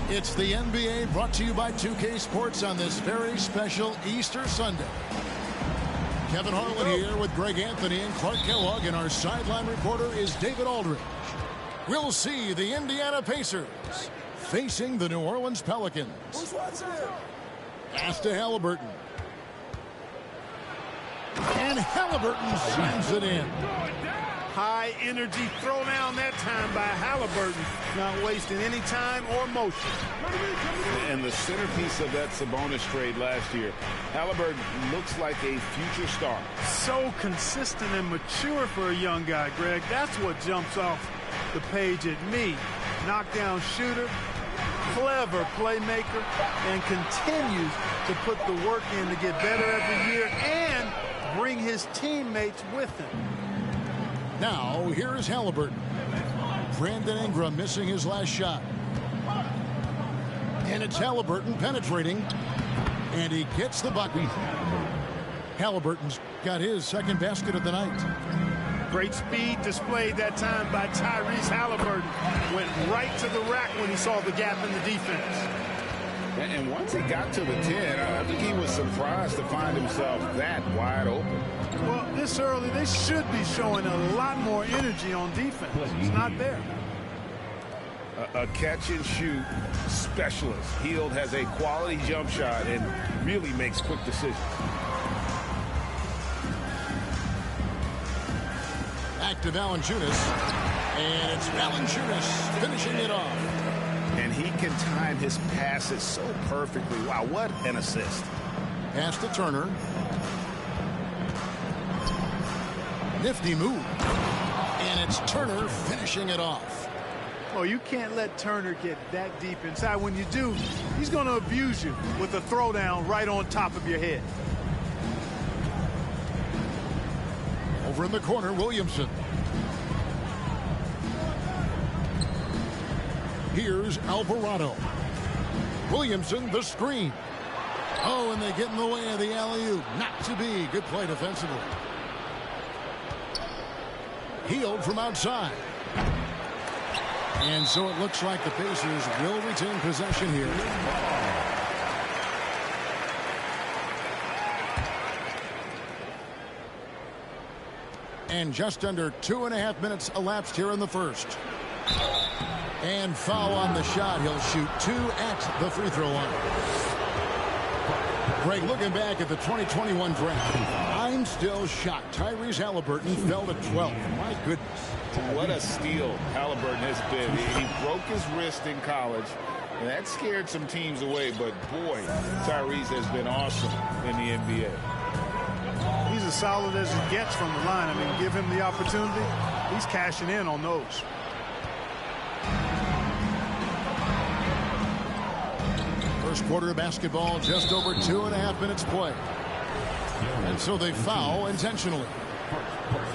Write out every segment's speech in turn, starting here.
It's the NBA brought to you by 2K Sports on this very special Easter Sunday. Kevin Harlan here with Greg Anthony and Clark Kellogg, and our sideline reporter is David Aldridge. We'll see the Indiana Pacers facing the New Orleans Pelicans. Pass to Halliburton. And Halliburton sends it in. High energy throw down that time by Halliburton, not wasting any time or motion. And the centerpiece of that Sabonis trade last year, Halliburton looks like a future star. So consistent and mature for a young guy, Greg. That's what jumps off the page at me. Knockdown shooter, clever playmaker, and continues to put the work in to get better every year and bring his teammates with him. Now, here's Halliburton. Brandon Ingram missing his last shot. And it's Halliburton penetrating. And he gets the bucket. Halliburton's got his second basket of the night. Great speed displayed that time by Tyrese Halliburton. Went right to the rack when he saw the gap in the defense. And once he got to the 10, I think he was surprised to find himself that wide open. Well, this early, they should be showing a lot more energy on defense. It's not there. A catch-and-shoot specialist. Hield has a quality jump shot and really makes quick decisions. Back to Valanciunas. And it's Valanciunas finishing it off. And he can time his passes so perfectly. Wow, what an assist. Pass to Turner. Nifty move. And it's Turner finishing it off. Oh, you can't let Turner get that deep inside. When you do, he's going to abuse you with a throwdown right on top of your head. Over in the corner, Williamson. Here's Alvarado. Williamson, the screen. Oh, and they get in the way of the alley-oop. Not to be. Good play defensively. Hield from outside. And so it looks like the Pacers will retain possession here. And just under 2.5 minutes elapsed here in the first. And foul on the shot. He'll shoot 2 at the free throw line. Greg, looking back at the 2021 draft, I'm still shocked. Tyrese Halliburton fell to 12. My goodness. What a steal Halliburton has been. He broke his wrist in college, and that scared some teams away. But, boy, Tyrese has been awesome in the NBA. He's as solid as it gets from the line. I mean, give him the opportunity. He's cashing in on those. First quarter of basketball, just over 2.5 minutes play. And so they foul intentionally.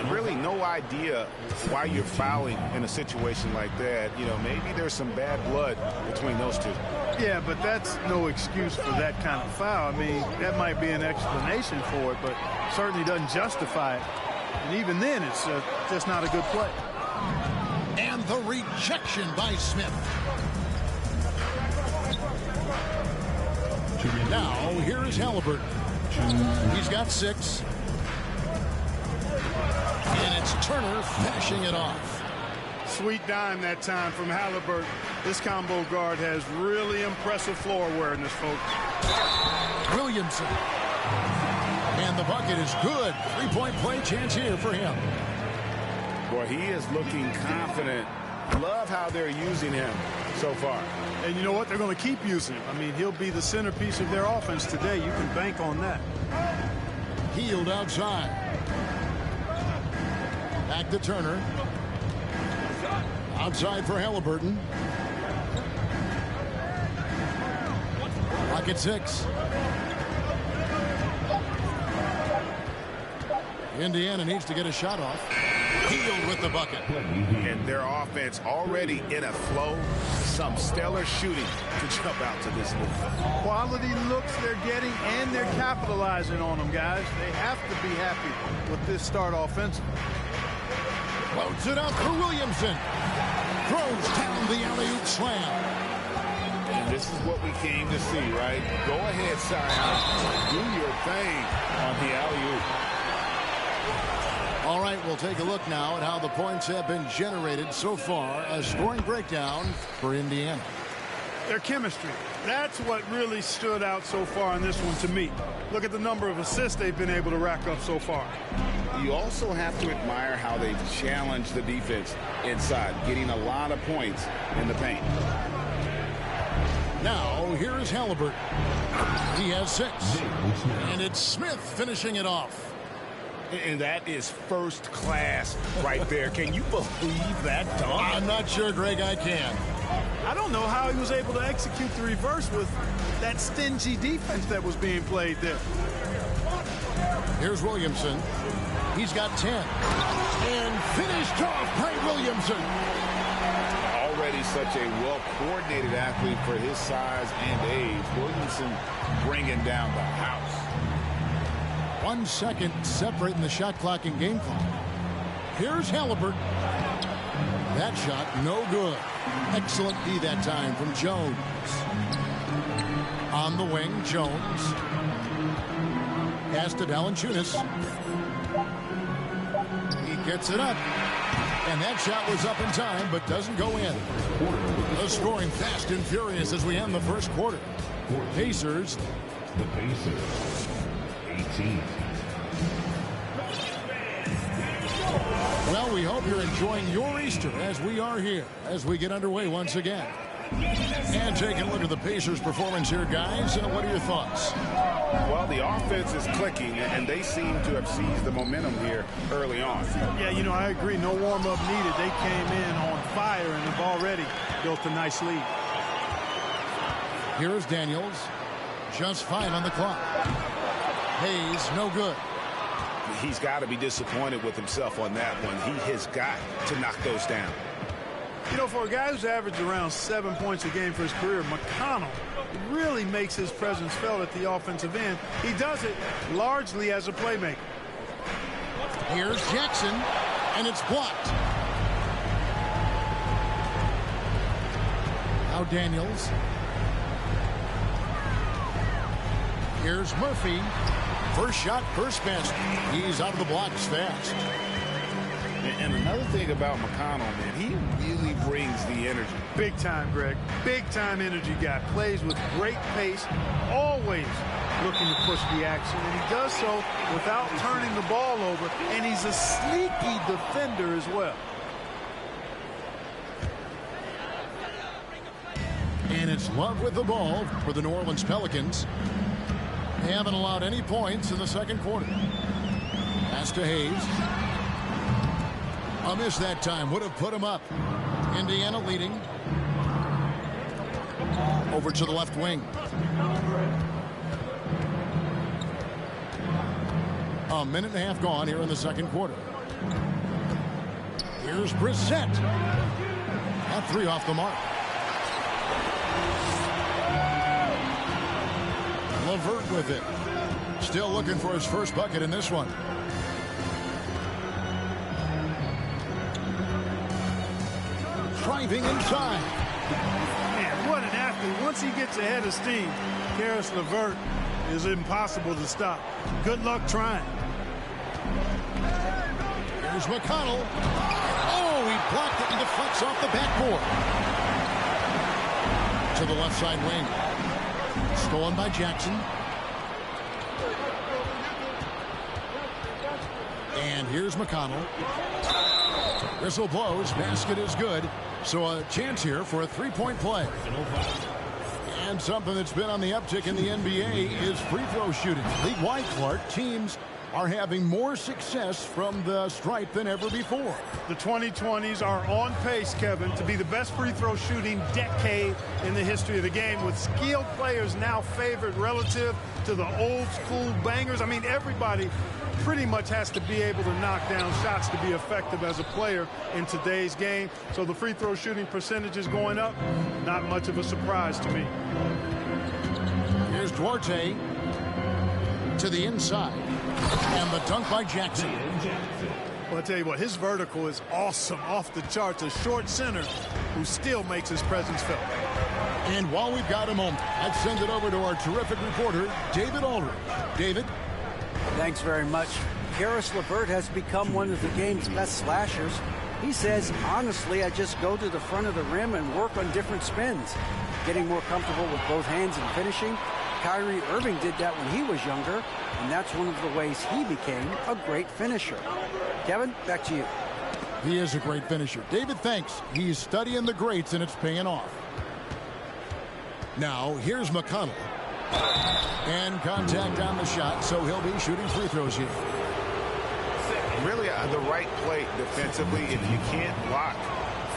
Really no idea why you're fouling in a situation like that. You know, maybe there's some bad blood between those two. Yeah, but that's no excuse for that kind of foul. I mean, that might be an explanation for it, but certainly doesn't justify it. And even then, it's just not a good play. And the rejection by Smith. Now, here is Halliburton. He's got 6. And it's Turner finishing it off. Sweet dime that time from Halliburton. This combo guard has really impressive floor awareness, folks. Williamson. And the bucket is good. 3-point play chance here for him. Boy, he is looking confident. Love how they're using him so far. And you know what? They're going to keep using him. I mean, he'll be the centerpiece of their offense today. You can bank on that. Healed outside. Back to Turner. Outside for Halliburton. Pocket 6. Indiana needs to get a shot off. Healed with the bucket. And their offense already in a flow. Some stellar shooting to jump out to this lead. Quality looks they're getting, and they're capitalizing on them, guys. They have to be happy with this start offensively. Floats it up for Williamson. Throws down the alley-oop slam. And this is what we came to see, right? Go ahead, Sion. Do your thing on the alley-oop. All right, we'll take a look now at how the points have been generated so far. A scoring breakdown for Indiana. Their chemistry. That's what really stood out so far in this one to me. Look at the number of assists they've been able to rack up so far. You also have to admire how they've challenged the defense inside, getting a lot of points in the paint. Now, here is Halliburton. He has 6. And it's Smith finishing it off. And that is first class right there. Can you believe that dunk? I'm not sure, Greg, I can. I don't know how he was able to execute the reverse with that stingy defense that was being played there. Here's Williamson. He's got 10. And finished off by Williamson. Already such a well-coordinated athlete for his size and age. Williamson bringing down the house. 1 second separating the shot clock and game clock. Here's Halliburton. That shot no good. Excellent D that time from Jones. On the wing, Jones. Pass to Valanciunas. He gets it up. And that shot was up in time, but doesn't go in. The scoring fast and furious as we end the first quarter. Pacers. The Pacers. 18. Well, we hope you're enjoying your Easter as we are here as we get underway once again. And taking a look at the Pacers' performance here, guys. What are your thoughts? Well, the offense is clicking, and they seem to have seized the momentum here early on. Yeah, you know, I agree. No warm-up needed. They came in on fire and have already built a nice lead. Here's Daniels. Just 5 on the clock. Hayes, no good. He's got to be disappointed with himself on that one. He has got to knock those down. You know, for a guy who's averaged around 7 points a game for his career, McConnell really makes his presence felt at the offensive end. He does it largely as a playmaker. Here's Jackson, and it's blocked. Now Daniels. Here's Murphy. First shot, first basket. He's out of the blocks fast. And another thing about McConnell, man, he really brings the energy. Big time, Greg. Big time energy guy. Plays with great pace, always looking to push the action. And he does so without turning the ball over. And he's a sneaky defender as well. And it's Love with the ball for the New Orleans Pelicans. They haven't allowed any points in the second quarter. Pass to Hayes. A miss that time would have put him up. Indiana leading. Over to the left wing. A minute and a half gone here in the second quarter. Here's Brissett. At 3 off the mark. LeVert with it. Still looking for his first bucket in this one. Driving inside. Man, what an athlete. Once he gets ahead of steam, Karis LeVert is impossible to stop. Good luck trying. Here's McConnell. Oh, he blocked it and deflects off the backboard. To the left side wing. Stolen by Jackson. And here's McConnell. Whistle blows. Basket is good. So a chance here for a three-point play. And something that's been on the uptick in the NBA is free throw shooting. League-wide, Clark, teams are having more success from the stripe than ever before. The 2020s are on pace, Kevin, to be the best free throw shooting decade in the history of the game, with skilled players now favored relative to the old school bangers. I mean, everybody pretty much has to be able to knock down shots to be effective as a player in today's game. So the free throw shooting percentage is going up. Not much of a surprise to me. Here's Duarte to the inside. And the dunk by Jackson. Well, I'll tell you what, his vertical is awesome, off the charts. A short center who still makes his presence felt. And while we've got a moment, I'd send it over to our terrific reporter, David Aldridge. David? Thanks very much. Karis LeVert has become one of the game's best slashers. He says, honestly, I just go to the front of the rim and work on different spins, getting more comfortable with both hands and finishing. Kyrie Irving did that when he was younger, and that's one of the ways he became a great finisher. Kevin, back to you. He is a great finisher. David, thanks. He's studying the greats, and it's paying off. Now, here's McConnell. And contact on the shot, so he'll be shooting free throws here. Really, the right play defensively. If you can't block,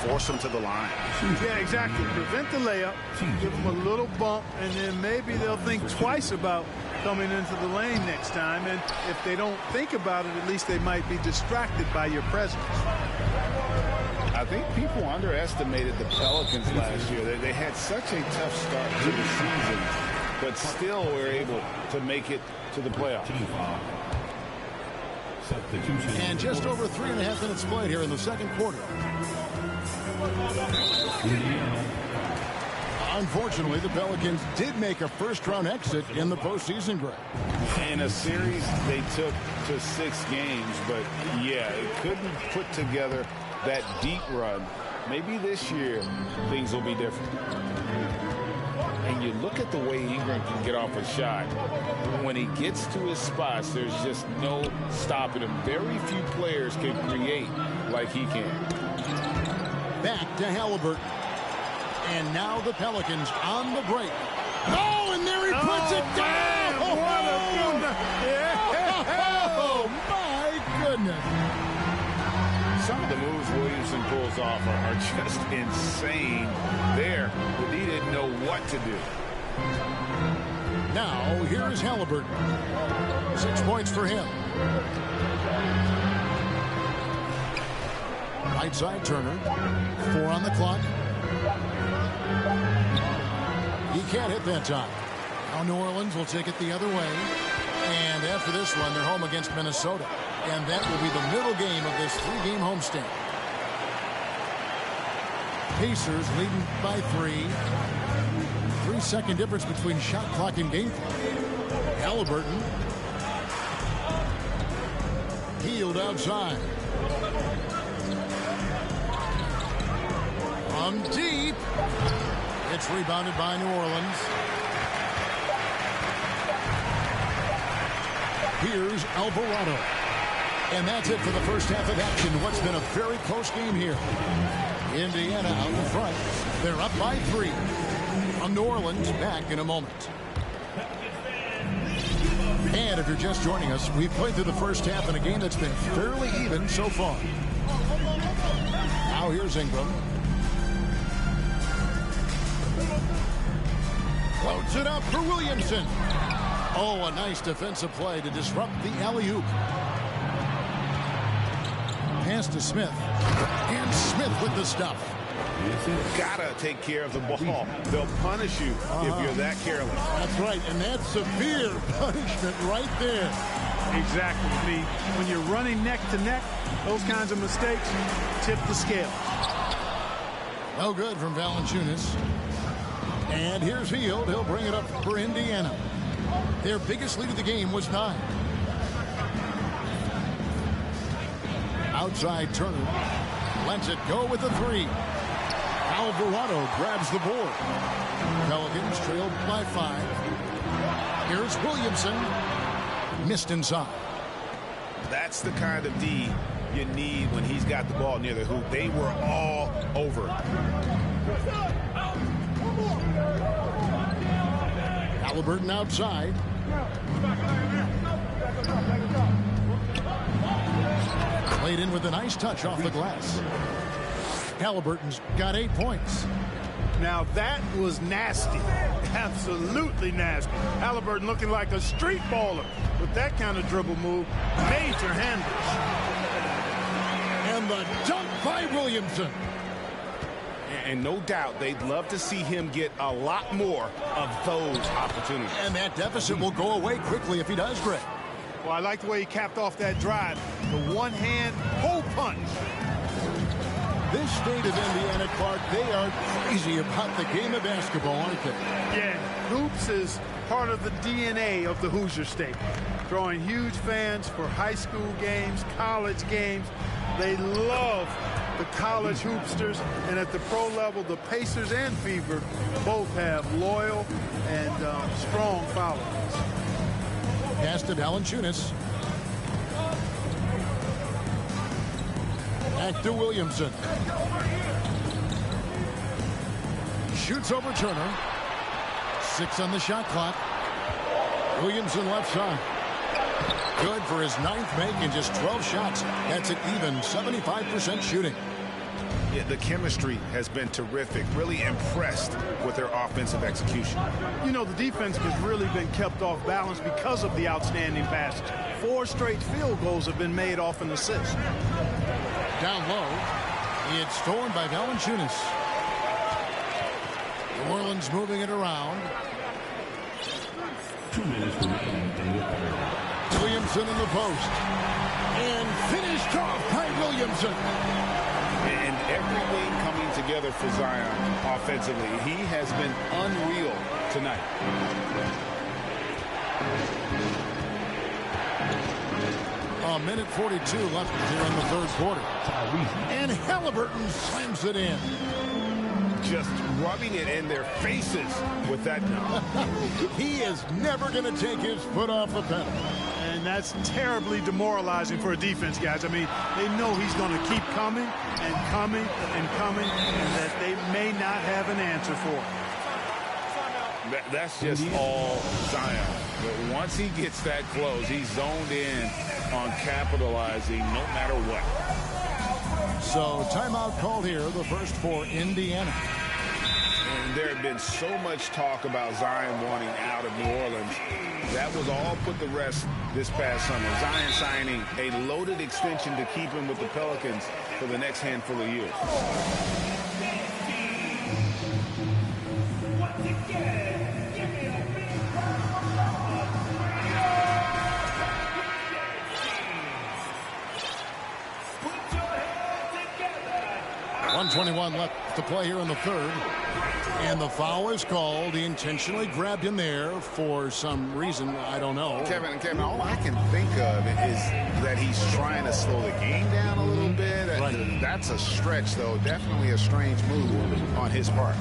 force them to the line. Yeah, exactly. Prevent the layup, give them a little bump, and then maybe they'll think twice about coming into the lane next time. And if they don't think about it, at least they might be distracted by your presence. I think people underestimated the Pelicans last year. They had such a tough start to the season, but still were able to make it to the playoffs. And just over 3.5 minutes played here in the second quarter. Unfortunately, the Pelicans did make a first-round exit in the postseason, Greg. In a series they took to 6 games, but yeah, it couldn't put together that deep run. Maybe this year things will be different. And you look at the way Ingram can get off a shot. When he gets to his spots, there's just no stopping him. Very few players can create like he can. Back to Halliburton. And now the Pelicans on the break. Oh, and there he puts it down! Man, what a Oh, my goodness. Some of the moves Williamson pulls off are just insane there, but he didn't know what to do. Now, here is Halliburton. 6 points for him. Right side, Turner. 4 on the clock. He can't hit that time. Now New Orleans will take it the other way. And after this one, they're home against Minnesota. And that will be the middle game of this 3-game homestand. Pacers leading by 3. 3-second difference between shot clock and game clock. Halliburton. Healed outside. From deep. It's rebounded by New Orleans. Here's Alvarado. And that's it for the first half of action. What's been a very close game here. Indiana out in front. They're up by 3. New Orleans back in a moment. And if you're just joining us, we've played through the first half in a game that's been fairly even so far. Now here's Ingram. Floats it up for Williamson. Oh, a nice defensive play to disrupt the alley-oop. Pass to Smith. And Smith with the stuff. Gotta take care of the ball. They'll punish you if you're that careless. That's right, and that's severe punishment right there. Exactly. I mean, when you're running neck to neck, those kinds of mistakes tip the scale. No good from Valanciunas. And here's Hield. He'll bring it up for Indiana. Their biggest lead of the game was 9. Outside Turner. Lets it go with the 3. Alvarado grabs the board. Pelicans trailed by 5. Here's Williamson. Missed inside. That's the kind of D you need when he's got the ball near the hoop. They were all over. Halliburton outside. Played in with a nice touch off the glass. Halliburton's got 8 points. Now that was nasty. Absolutely nasty. Halliburton looking like a street baller with that kind of dribble move. Major handles. And the dunk by Williamson. And no doubt they'd love to see him get a lot more of those opportunities. And that deficit will go away quickly if he does, Greg. Well, I like the way he capped off that drive. The one-hand hole punch. This state of Indiana, Clark, they are crazy about the game of basketball, aren't they? Yeah, hoops is part of the DNA of the Hoosier State. Drawing huge fans for high school games, college games. They love the college hoopsters, and at the pro level, the Pacers and Fever both have loyal and strong followers. Pass to Valanciunas. Back to Williamson. Shoots over Turner. 6 on the shot clock. Williamson left side. Good for his 9th make in just 12 shots. That's an even 75% shooting. Yeah, the chemistry has been terrific. Really impressed with their offensive execution. You know, the defense has really been kept off balance because of the outstanding passes. 4 straight field goals have been made off an assist. Down low. It's stolen by Valanciunas. New Orleans moving it around. 2 minutes remaining in the third. Williamson in the post. And finished off by Williamson. And everything coming together for Zion offensively. He has been unreal tonight. A minute 42 left here in the third quarter. And Halliburton slams it in. Just rubbing it in their faces with that. He is never going to take his foot off the pedal. And that's terribly demoralizing for a defense, guys. I mean, they know he's going to keep coming and coming and coming, and that they may not have an answer for it. That's just all Zion. But once he gets that close, he's zoned in on capitalizing no matter what. So timeout called here, the first for Indiana. And there had been so much talk about Zion wanting out of New Orleans. That was all put to rest this past summer. Zion signing a loaded extension to keep him with the Pelicans for the next handful of years. .121 left to play here in the third. And the foul is called. He intentionally grabbed him there for some reason. I don't know. Kevin, all I can think of is that he's trying to slow the game down a little bit. Right. That's a stretch, though. Definitely a strange move on his part.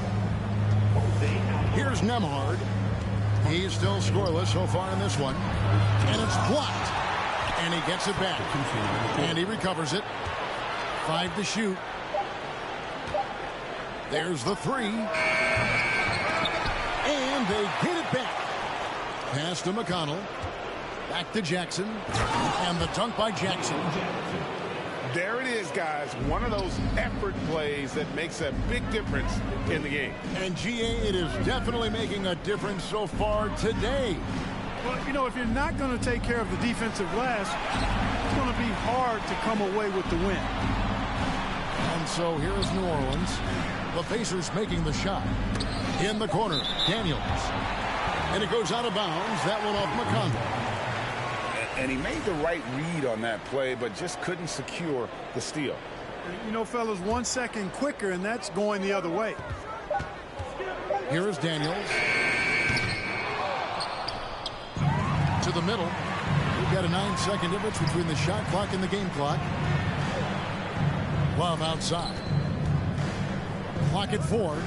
Here's Nembhard. He's still scoreless so far in this one. And it's blocked. And he gets it back. And he recovers it. 5 to shoot. There's the 3. And they get it back. Pass to McConnell. Back to Jackson. And the dunk by Jackson. There it is, guys. One of those effort plays that makes a big difference in the game. And GA, it is definitely making a difference so far today. Well, you know, if you're not going to take care of the defensive glass, it's going to be hard to come away with the win. And so here is New Orleans. The Pacers making the shot. In the corner, Daniels. And it goes out of bounds. That one off McConnell. And he made the right read on that play, but just couldn't secure the steal. You know, fellas, 1 second quicker, and that's going the other way. Here is Daniels. To the middle. We've got a 9-second difference between the shot clock and the game clock. Love outside. Clock at 4.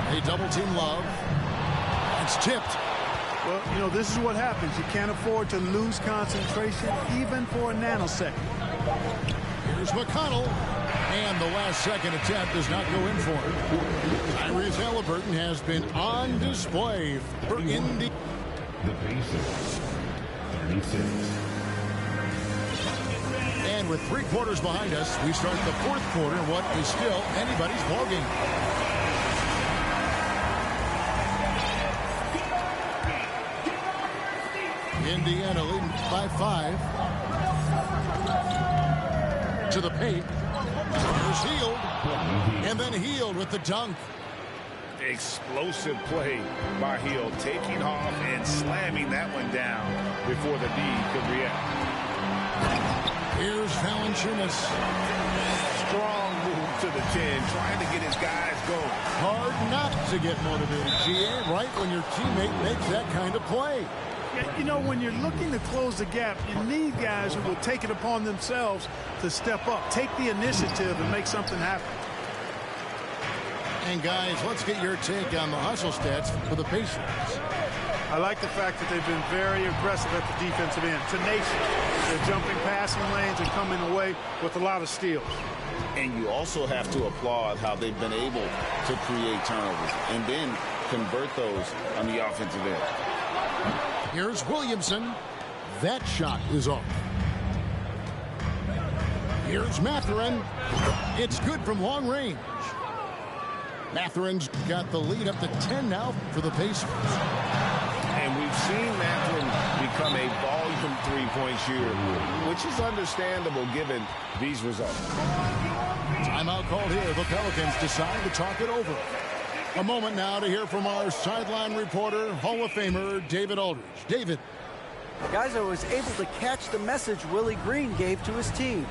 A double team Love. It's tipped. Well, you know, this is what happens. You can't afford to lose concentration even for a nanosecond. Here's McConnell. And the last second attempt does not go in for it. Tyrese Halliburton has been on display for Indy. The Pacers, 36. And with 3 quarters behind us, we start the 4th quarter in what is still anybody's ballgame. Indiana leading by 5. To the paint. Here's Hield. And then Hield with the dunk. Explosive play by Hield, taking off and slamming that one down before the D could react. Here's Valanciunas. Strong move to the 10, trying to get his guys going. Hard not to get motivated, GA, right when your teammate makes that kind of play. You know, when you're looking to close the gap, you need guys who will take it upon themselves to step up, take the initiative, and make something happen. And guys, let's get your take on the hustle stats for the Pacers. I like the fact that they've been very aggressive at the defensive end, tenacious. They're jumping passing lanes and coming away with a lot of steals. And you also have to applaud how they've been able to create turnovers and then convert those on the offensive end. Here's Williamson. That shot is off. Here's Mathurin. It's good from long range. Mathurin's got the lead up to 10 now for the Pacers. And we've seen Mathurin become a volume three-point shooter, which is understandable given these results. Timeout called here. The Pelicans decide to talk it over. A moment now to hear from our sideline reporter, Hall of Famer David Aldridge. David. Guys, I was able to catch the message Willie Green gave to his team.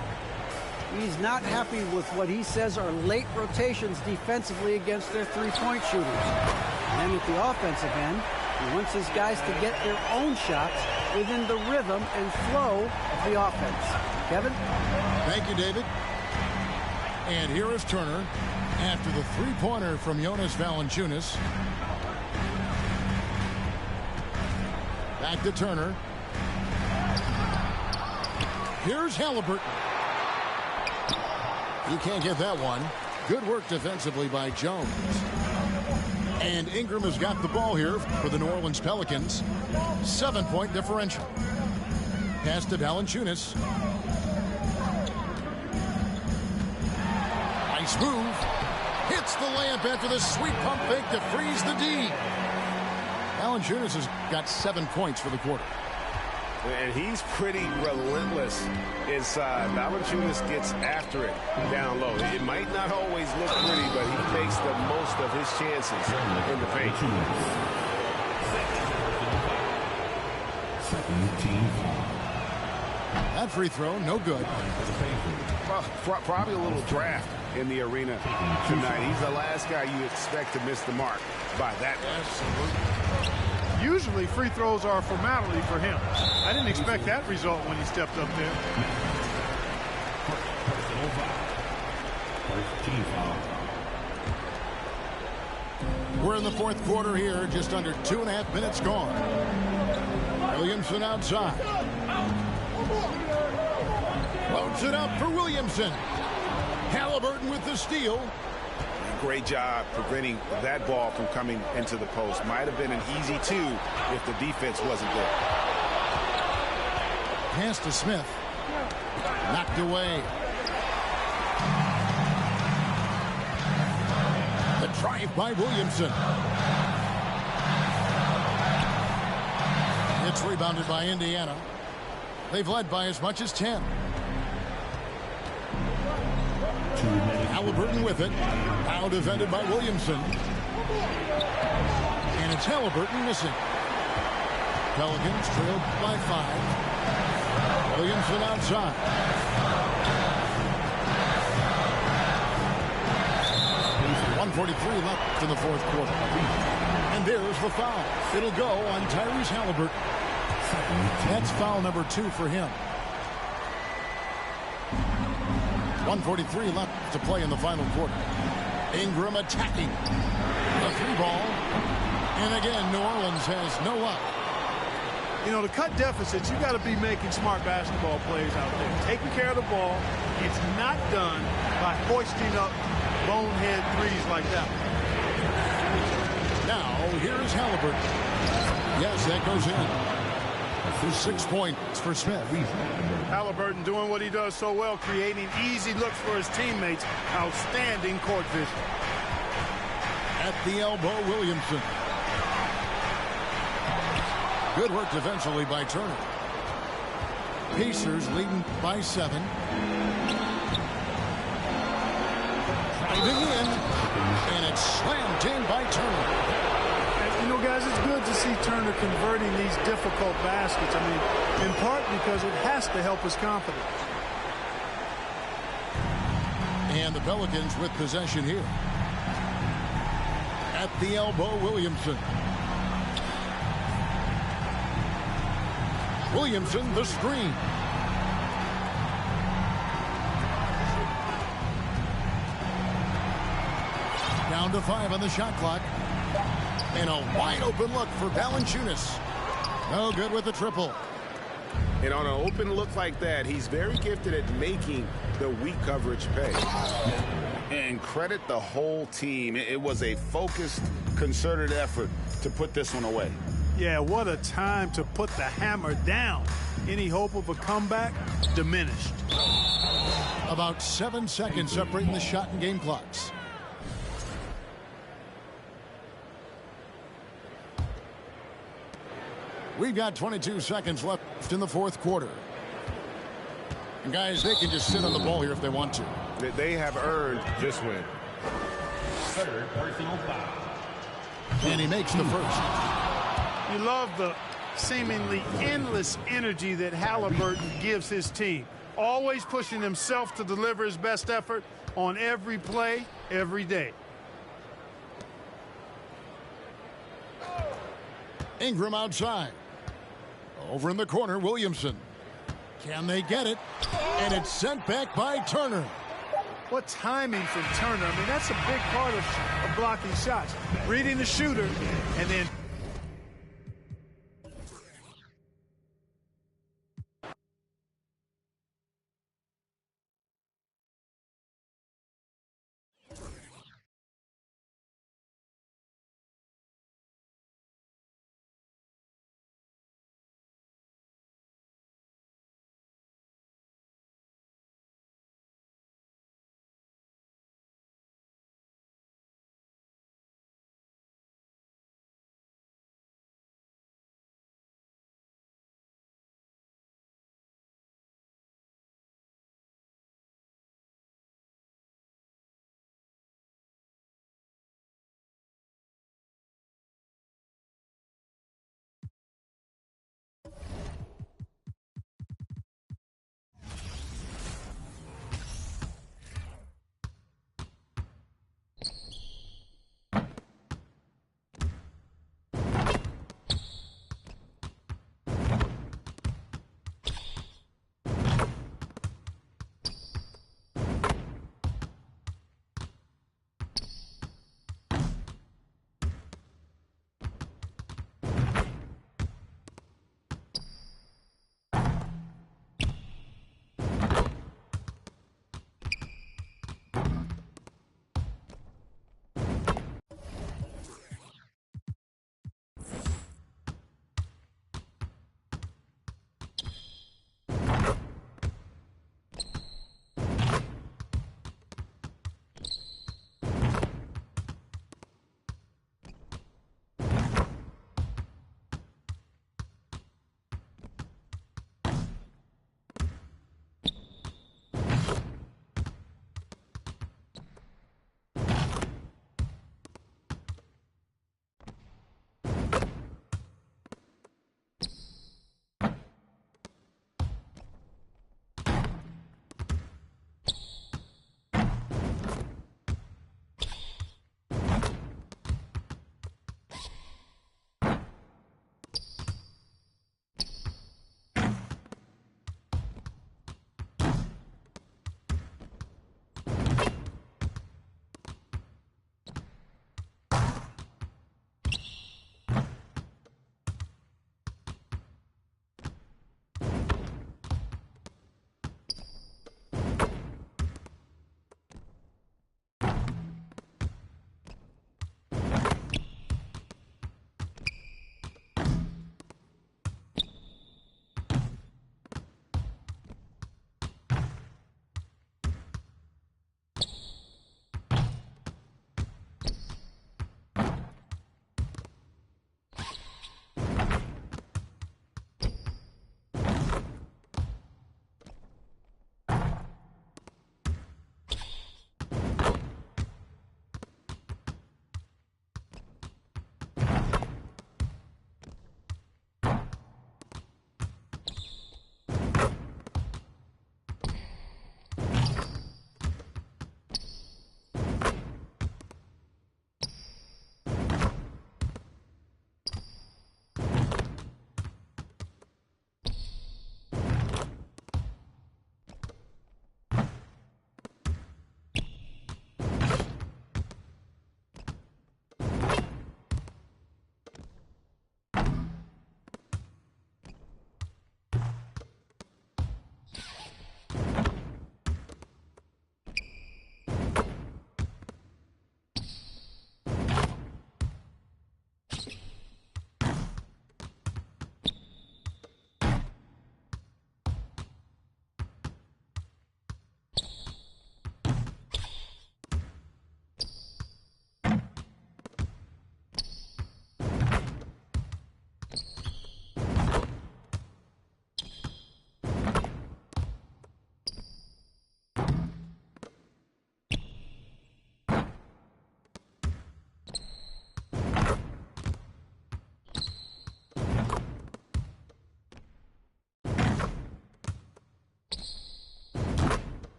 He's not happy with what he says are late rotations defensively against their three-point shooters. And at the offensive end, he wants his guys to get their own shots within the rhythm and flow of the offense. Kevin? Thank you, David. And here is Turner after the three-pointer from Jonas Valanciunas. Back to Turner. Here's Halliburton. He can't get that one. Good work defensively by Jones. And Ingram has got the ball here for the New Orleans Pelicans. 7-point differential. Pass to Valanciunas. Nice move. Hits the layup after the sweet pump fake to freeze the D. Valanciunas has got 7 points for the quarter. And he's pretty relentless inside. Valanciunas gets after it down low. It might not always look pretty, but he takes the most of his chances in the paint. That free throw, no good. Well, probably a little draft in the arena tonight. He's the last guy you expect to miss the mark by that much. Usually free throws are a formality for him. I didn't expect that result when he stepped up there. We're in the fourth quarter here, just under 2.5 minutes gone. Williamson outside. Loads it up for Williamson. Halliburton with the steal. Great job preventing that ball from coming into the post. Might have been an easy 2 if the defense wasn't there. Pass to Smith. Knocked away. The drive by Williamson. It's rebounded by Indiana. They've led by as much as 10. Halliburton with it. Now defended by Williamson. And it's Halliburton missing. Pelicans trailed by 5. Williamson outside. .143 left in the fourth quarter. And there's the foul. It'll go on Tyrese Halliburton. That's foul number 2 for him. 1:43 left to play in the final quarter. Ingram attacking. The 3-ball. And again, New Orleans has no luck. You know, to cut deficits, you got to be making smart basketball plays out there. Taking care of the ball. It's not done by hoisting up bonehead threes like that. Now, here's Halliburton. Yes, that goes in. 6 points for Smith. Halliburton doing what he does so well, creating easy looks for his teammates. Outstanding court vision. At the elbow, Williamson. Good work defensively by Turner. Pacers leading by 7. Driving in, and it's slammed in by Turner. You know, guys, it's good to see Turner converting these difficult baskets. I mean, in part because it has to help his confidence. And the Pelicans with possession here. At the elbow, Williamson. Williamson, the screen. Down to 5 on the shot clock. And a wide open look for Valanciunas. No good with the triple. And on an open look like that, he's very gifted at making the weak coverage pay. And credit the whole team. It was a focused, concerted effort to put this one away. Yeah, what a time to put the hammer down. Any hope of a comeback diminished. About 7 seconds separating the shot and game clocks. We've got 22 seconds left in the fourth quarter. And guys, they can just sit on the ball here if they want to. They have earned this win. Third personal foul. And he makes the first. You love the seemingly endless energy that Halliburton gives his team. Always pushing himself to deliver his best effort on every play, every day. Ingram outside. Over in the corner, Williamson. Can they get it? And it's sent back by Turner. What timing from Turner. I mean, that's a big part of blocking shots. Reading the shooter and then